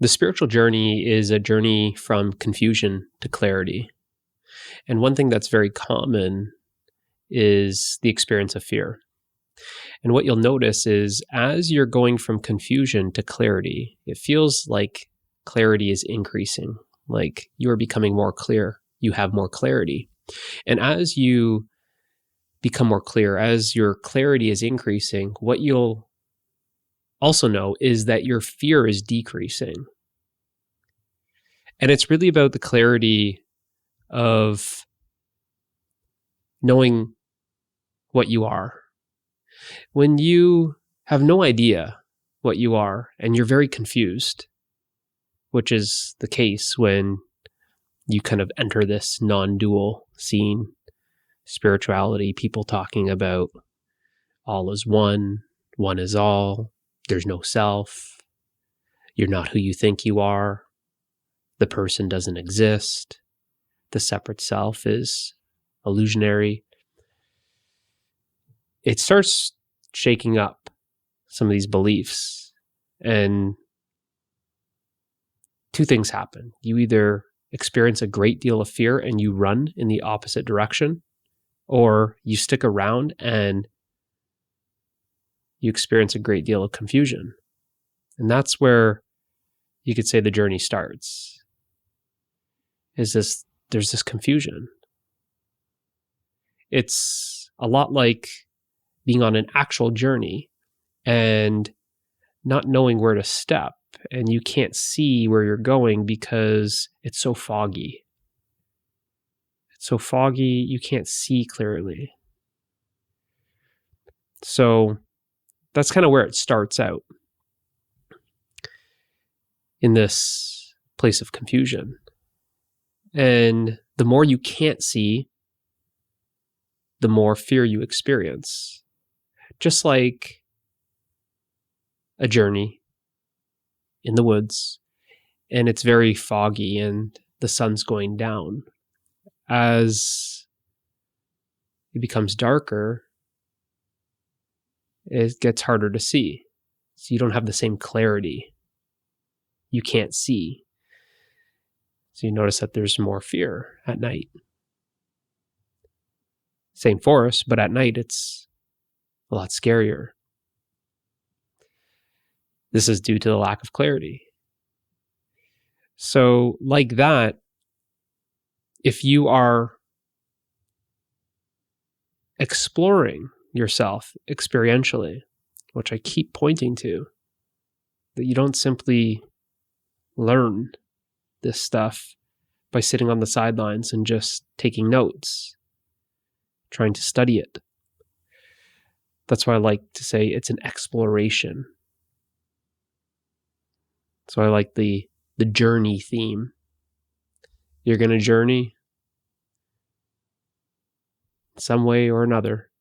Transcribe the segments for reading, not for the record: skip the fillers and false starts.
The spiritual journey is a journey from confusion to clarity. And one thing that's very common is the experience of fear. And what you'll notice is as you're going from confusion to clarity, it feels like clarity is increasing, like you are becoming more clear. You have more clarity. And as you become more clear, as your clarity is increasing, what you'll also know is that your fear is decreasing. And it's really about the clarity of knowing what you are. When you have no idea what you are and you're very confused, which is the case when you kind of enter this non-dual scene, spirituality, people talking about all is one is all, there's no self, you're not who you think you are, the person doesn't exist, the separate self is illusionary. It starts shaking up some of these beliefs, and two things happen. You either experience a great deal of fear and you run in the opposite direction, or you stick around and you experience a great deal of confusion. And that's where you could say the journey starts. There's this confusion. It's a lot like being on an actual journey and not knowing where to step, and you can't see where you're going because it's so foggy. It's so foggy, you can't see clearly. So that's kind of where it starts out, in this place of confusion. And the more you can't see, the more fear you experience. Just like a journey in the woods, and it's very foggy and the sun's going down. As it becomes darker, it gets harder to see. So you don't have the same clarity. You can't see. So you notice that there's more fear at night. Same forest, but at night it's a lot scarier. This is due to the lack of clarity. So like that, if you are exploring yourself experientially, which I keep pointing to, that you don't simply learn this stuff by sitting on the sidelines and just taking notes, trying to study it. That's why I like to say it's an exploration. So I like the journey theme. You're going to journey some way or another,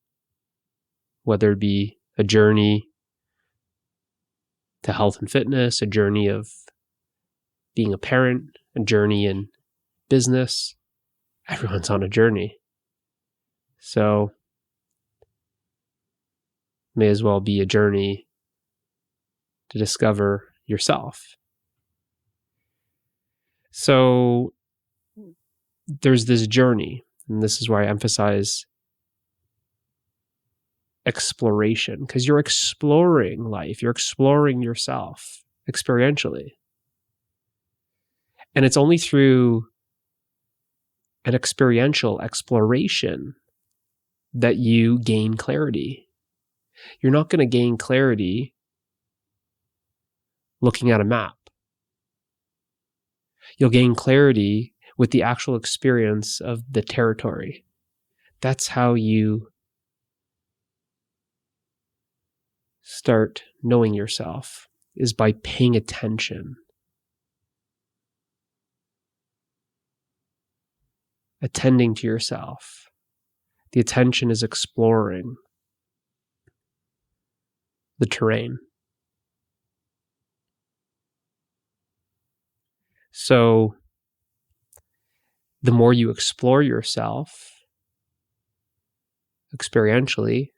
whether it be a journey to health and fitness, a journey of being a parent, a journey in business. Everyone's on a journey. So may as well be a journey to discover yourself. So there's this journey, and this is where I emphasize exploration, because you're exploring life, you're exploring yourself experientially. And it's only through an experiential exploration that you gain clarity. You're not going to gain clarity looking at a map. You'll gain clarity with the actual experience of the territory. That's how you start knowing yourself, is by paying attention. Attending to yourself. The attention is exploring the terrain. So the more you explore yourself experientially,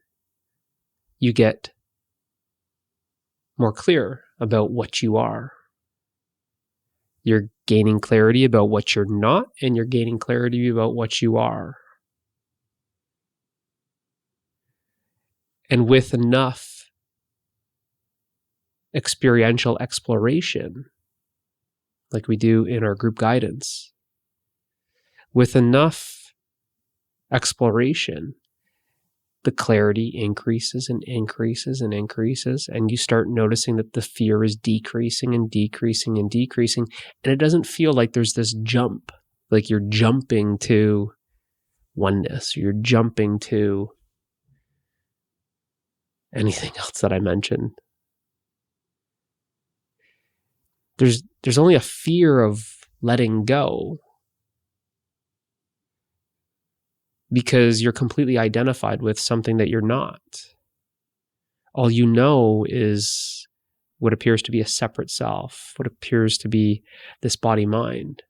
you get more clear about what you are. You're gaining clarity about what you're not, and you're gaining clarity about what you are. And with enough experiential exploration, like we do in our group guidance, with enough exploration, the clarity increases and increases and increases, and you start noticing that the fear is decreasing and decreasing and decreasing, and it doesn't feel like there's this jump, like you're jumping to oneness, you're jumping to anything else that I mentioned. There's only a fear of letting go because you're completely identified with something that you're not. All you know is what appears to be a separate self, what appears to be this body-mind.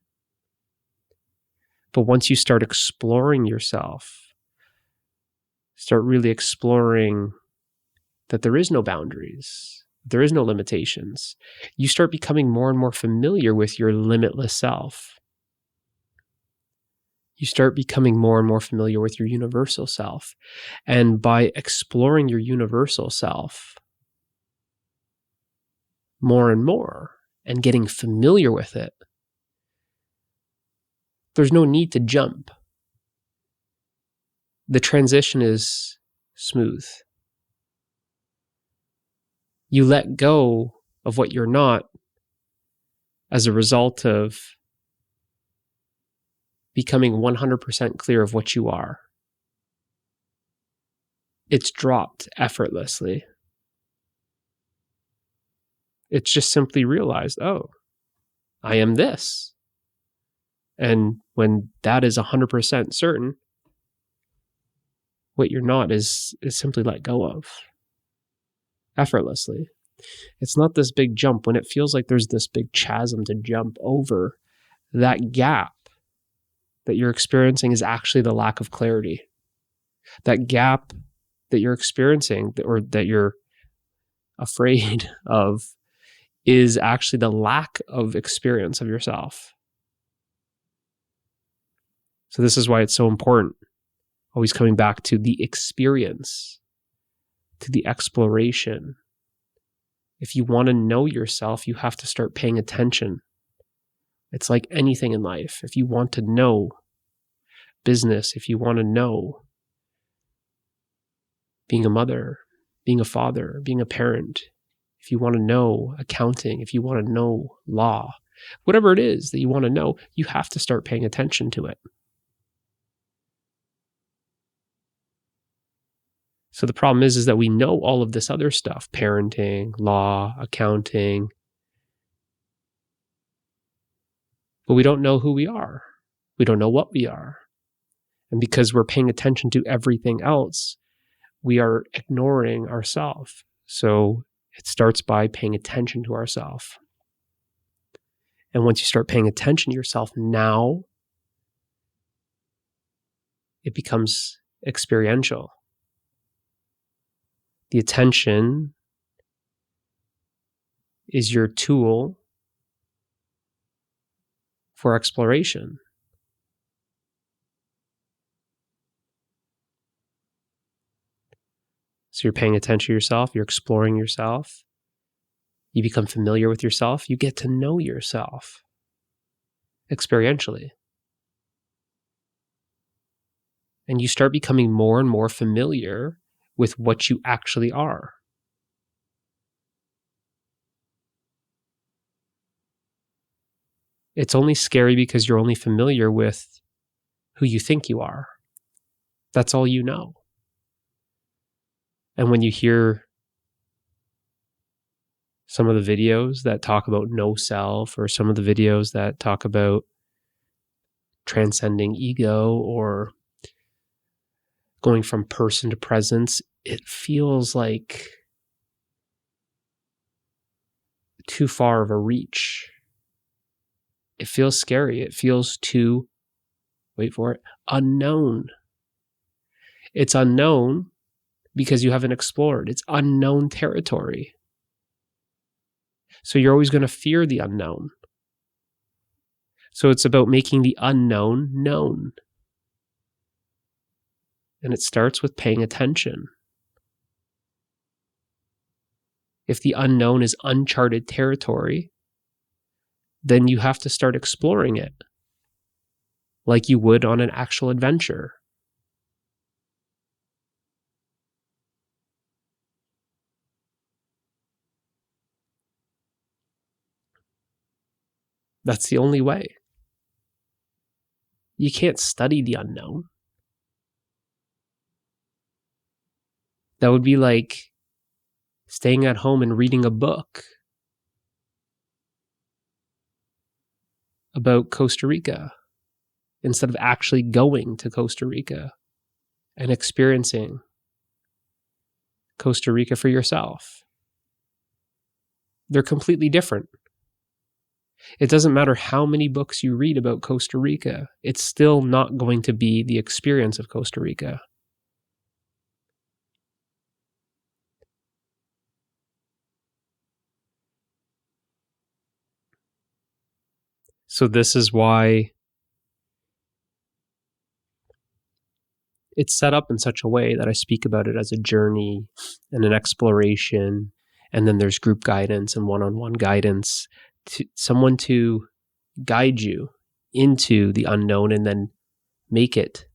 But once you start exploring yourself, start really exploring that there is no boundaries, there is no limitations, you start becoming more and more familiar with your limitless self. You start becoming more and more familiar with your universal self. And by exploring your universal self more and more and getting familiar with it, there's no need to jump. The transition is smooth. You let go of what you're not as a result of becoming 100% clear of what you are. It's dropped effortlessly. It's just simply realized, oh, I am this. And when that is 100% certain, what you're not is simply let go of effortlessly. It's not this big jump. When it feels like there's this big chasm to jump over, that gap that you're experiencing is actually the lack of clarity. That gap that you're experiencing or that you're afraid of is actually the lack of experience of yourself. So this is why it's so important, always coming back to the experience, to the exploration. If you want to know yourself, you have to start paying attention. It's like anything in life. If you want to know business, if you want to know being a mother, being a father, being a parent, if you want to know accounting, if you want to know law, whatever it is that you want to know, you have to start paying attention to it. So the problem is that we know all of this other stuff, parenting, law, accounting, but we don't know who we are. We don't know what we are. And because we're paying attention to everything else, we are ignoring ourselves. So it starts by paying attention to ourselves. And once you start paying attention to yourself, now it becomes experiential. The attention is your tool for exploration. So you're paying attention to yourself, you're exploring yourself, you become familiar with yourself, you get to know yourself experientially. And you start becoming more and more familiar with what you actually are. It's only scary because you're only familiar with who you think you are. That's all you know. And when you hear some of the videos that talk about no self, or some of the videos that talk about transcending ego or going from person to presence, it feels like too far of a reach. It feels scary. It feels too, wait for it, unknown. It's unknown because you haven't explored. It's unknown territory. So you're always going to fear the unknown. So it's about making the unknown known. And it starts with paying attention. If the unknown is uncharted territory, then you have to start exploring it like you would on an actual adventure. That's the only way. You can't study the unknown. That would be like staying at home and reading a book about Costa Rica instead of actually going to Costa Rica and experiencing Costa Rica for yourself. They're completely different. It doesn't matter how many books you read about Costa Rica, it's still not going to be the experience of Costa Rica. So this is why it's set up in such a way that I speak about it as a journey and an exploration, and then there's group guidance and one-on-one guidance, to someone to guide you into the unknown and then make it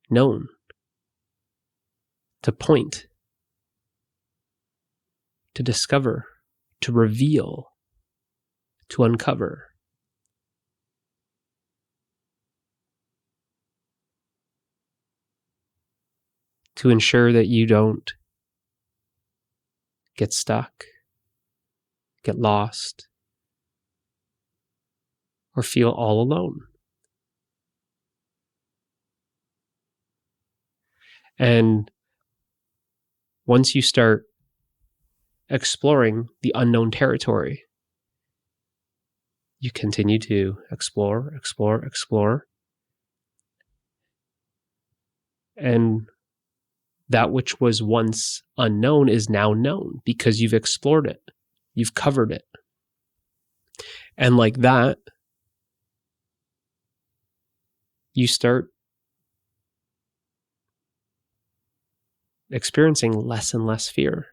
known, to point, to discover, to reveal, to uncover. To ensure that you don't get stuck, get lost, or feel all alone. And once you start exploring the unknown territory, you continue to explore. And that which was once unknown is now known because you've explored it. You've covered it. And like that, you start experiencing less and less fear.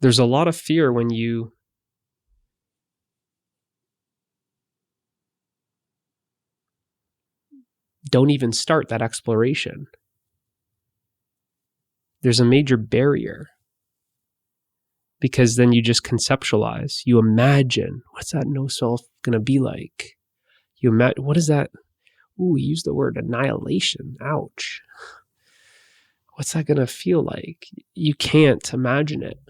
There's a lot of fear when you don't even start that exploration. There's a major barrier because then you just conceptualize, you imagine, what's that no self going to be like? You imagine, what is that? Ooh, we use the word annihilation. Ouch. What's that going to feel like? You can't imagine it.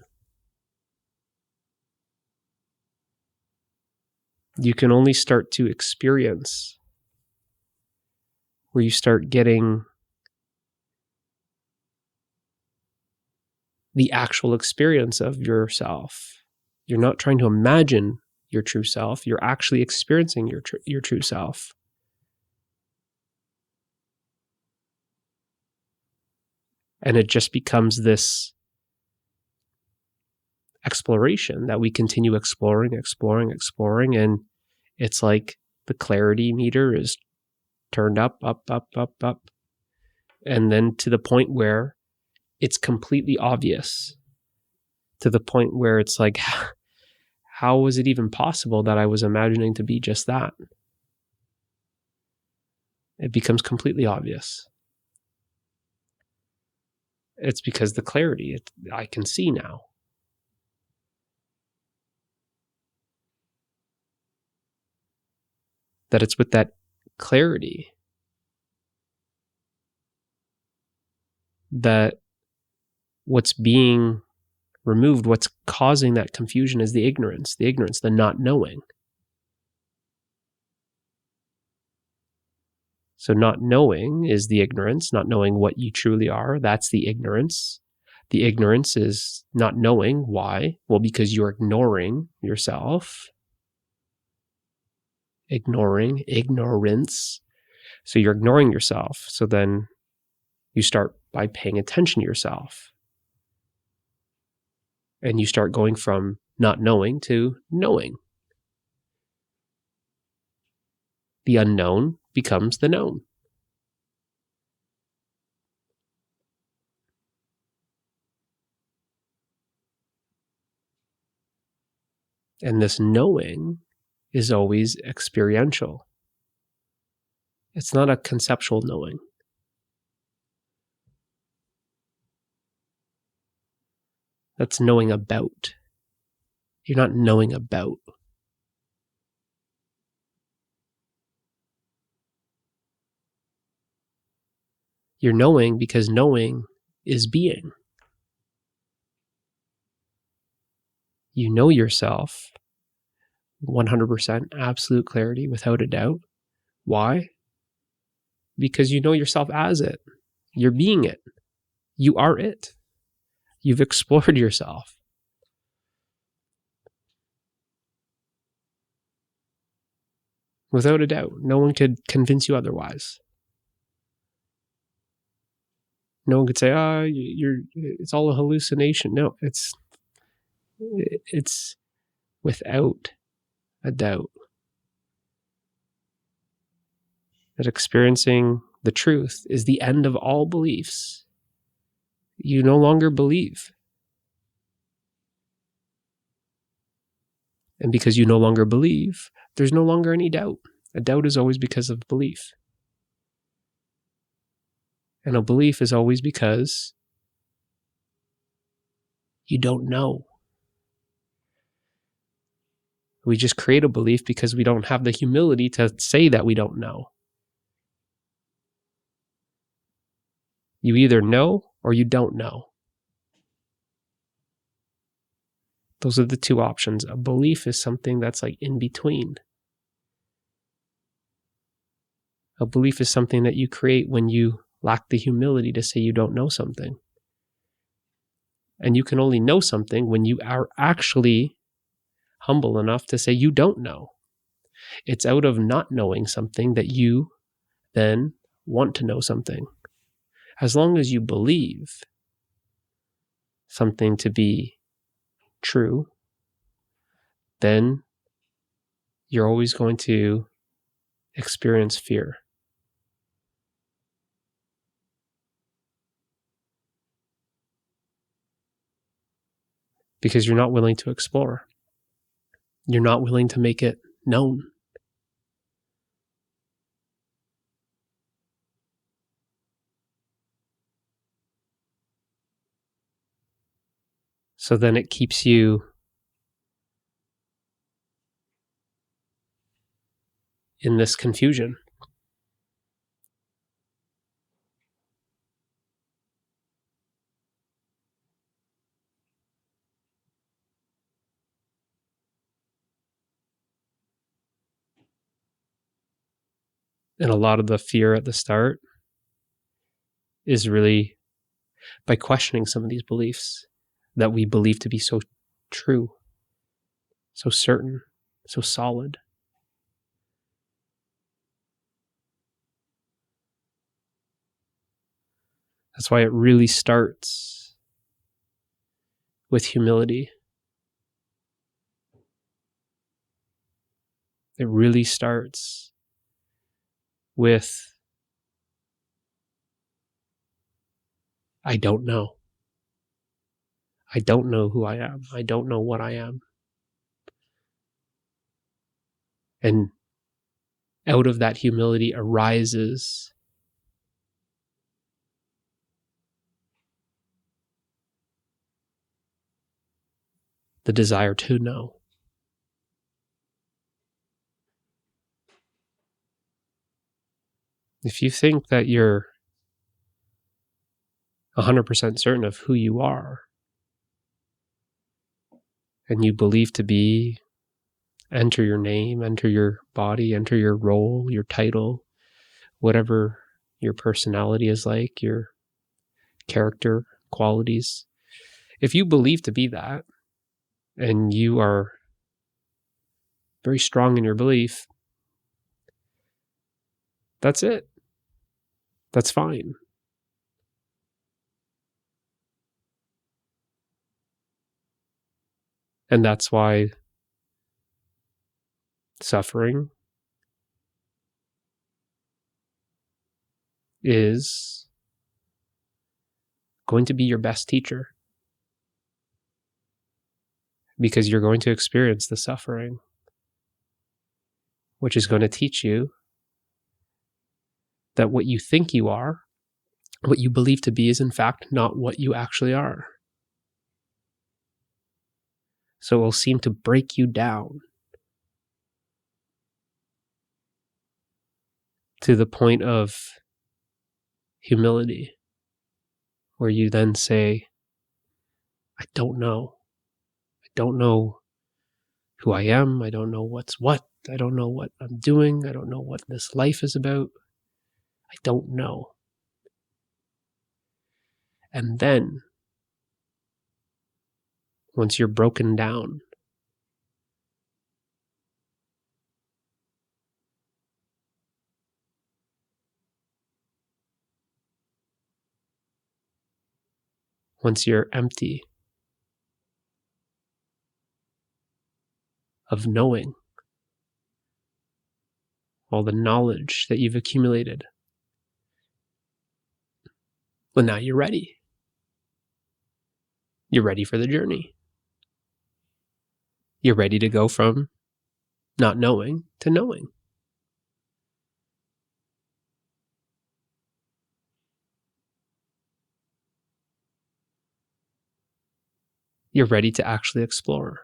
You can only start to experience where you start getting the actual experience of yourself. You're not trying to imagine your true self. You're actually experiencing your true self. And it just becomes this exploration that we continue exploring. And it's like the clarity meter is turned up. And then to the point where it's completely obvious, to the point where it's like, how was it even possible that I was imagining to be just that? It becomes completely obvious. It's because the clarity, I can see now. That it's with that clarity that what's being removed, what's causing that confusion is the ignorance, the not knowing. So not knowing is the ignorance, not knowing what you truly are. That's the ignorance. The ignorance is not knowing. Why? Well, because you're ignoring yourself. Ignorance. So you're ignoring yourself. So then you start by paying attention to yourself. And you start going from not knowing to knowing. The unknown becomes the known. And this knowing is always experiential. It's not a conceptual knowing. That's knowing about. You're not knowing about. You're knowing because knowing is being. You know yourself 100% absolute clarity without a doubt. Why? Because you know yourself as it. You're being it. You are it. You've explored yourself. Without a doubt. No one could convince you otherwise. No one could say, it's all a hallucination. No, it's without a doubt that experiencing the truth is the end of all beliefs. You no longer believe. And because you no longer believe, there's no longer any doubt. A doubt is always because of belief. And a belief is always because you don't know. We just create a belief because we don't have the humility to say that we don't know. You either know or you don't know. Those are the two options. A belief is something that's like in between. A belief is something that you create when you lack the humility to say you don't know something. And you can only know something when you are actually humble enough to say you don't know. It's out of not knowing something that you then want to know something. As long as you believe something to be true, then you're always going to experience fear. Because you're not willing to explore. You're not willing to make it known. So then it keeps you in this confusion. And a lot of the fear at the start is really by questioning some of these beliefs that we believe to be so true, so certain, so solid. That's why it really starts with humility. It really starts with, I don't know. I don't know who I am. I don't know what I am. And out of that humility arises the desire to know. If you think that you're 100% certain of who you are, and you believe to be, enter your name, enter your body, enter your role, your title, whatever your personality is like, your character, qualities. If you believe to be that, and you are very strong in your belief, that's it. That's fine. And that's why suffering is going to be your best teacher, because you're going to experience the suffering, which is going to teach you that what you think you are, what you believe to be, is in fact not what you actually are. So it will seem to break you down to the point of humility, where you then say, I don't know. I don't know who I am. I don't know what's what. I don't know what I'm doing. I don't know what this life is about. I don't know. And then, once you're broken down, once you're empty of knowing all the knowledge that you've accumulated, well, now you're ready. You're ready for the journey. You're ready to go from not knowing to knowing. You're ready to actually explore.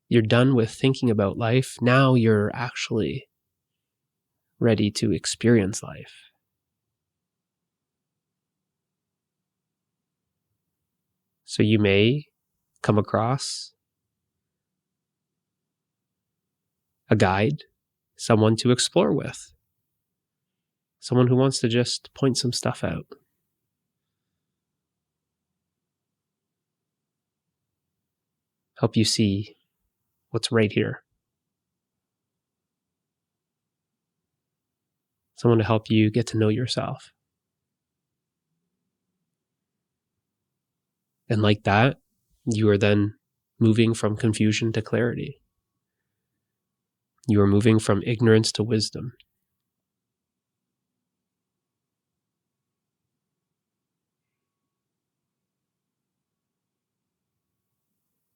You're done with thinking about life. Now you're actually ready to experience life. So you may come across a guide, someone to explore with, someone who wants to just point some stuff out. Help you see what's right here. Someone to help you get to know yourself. And like that, you are then moving from confusion to clarity. You are moving from ignorance to wisdom.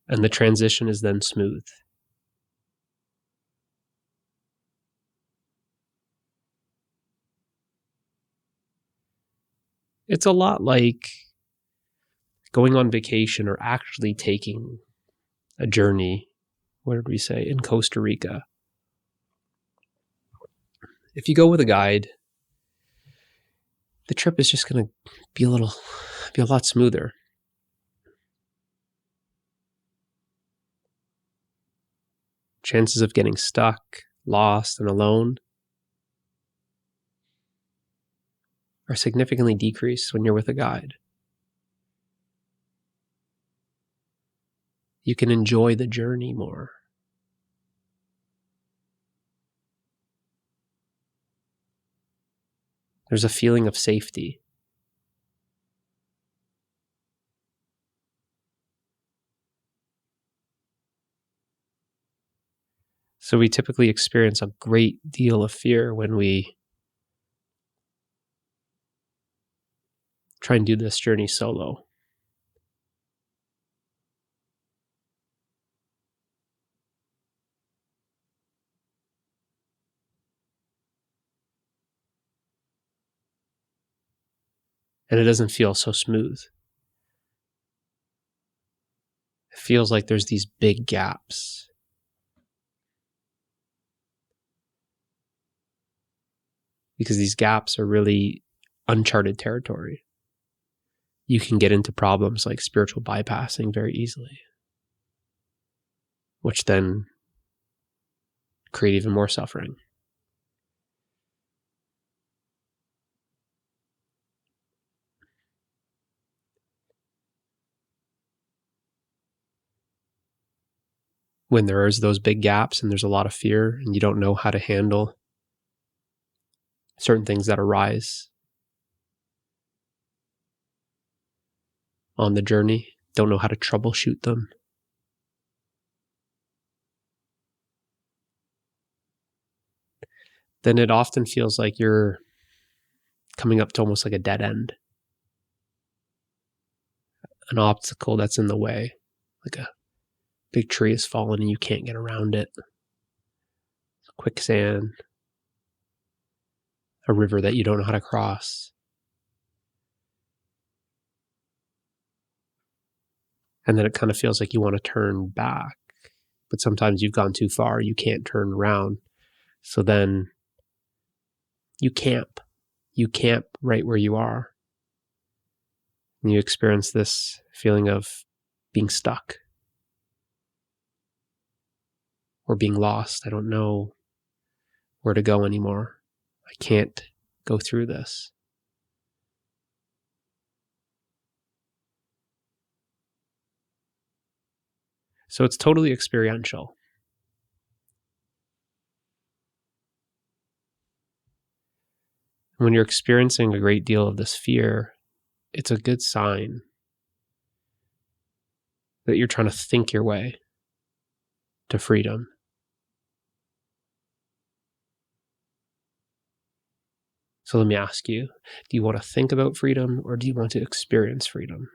And the transition is then smooth. It's a lot like going on vacation or actually taking a journey, what did we say, in Costa Rica. If you go with a guide, the trip is just going to be a lot smoother. Chances of getting stuck, lost, and alone are significantly decreased when you're with a guide. You can enjoy the journey more. There's a feeling of safety. So we typically experience a great deal of fear when we try and do this journey solo. And it doesn't feel so smooth. It feels like there's these big gaps. Because these gaps are really uncharted territory. You can get into problems like spiritual bypassing very easily, which then create even more suffering. When there is those big gaps and there's a lot of fear and you don't know how to handle certain things that arise, on the journey, don't know how to troubleshoot them, then it often feels like you're coming up to almost like a dead end, an obstacle that's in the way, like a big tree has fallen and you can't get around it, quicksand, a river that you don't know how to cross. And then it kind of feels like you want to turn back, but sometimes you've gone too far, you can't turn around. So then you camp. You camp right where you are. And you experience this feeling of being stuck or being lost. I don't know where to go anymore. I can't go through this. So it's totally experiential. When you're experiencing a great deal of this fear, it's a good sign that you're trying to think your way to freedom. So let me ask you, do you want to think about freedom or do you want to experience freedom?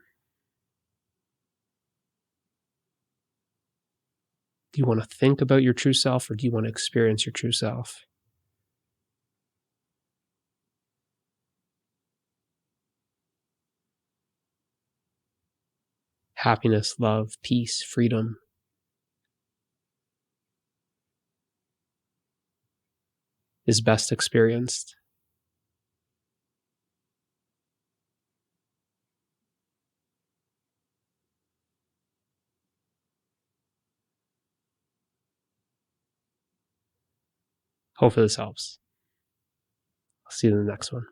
Do you want to think about your true self or do you want to experience your true self? Happiness, love, peace, freedom is best experienced. Hopefully this helps. I'll see you in the next one.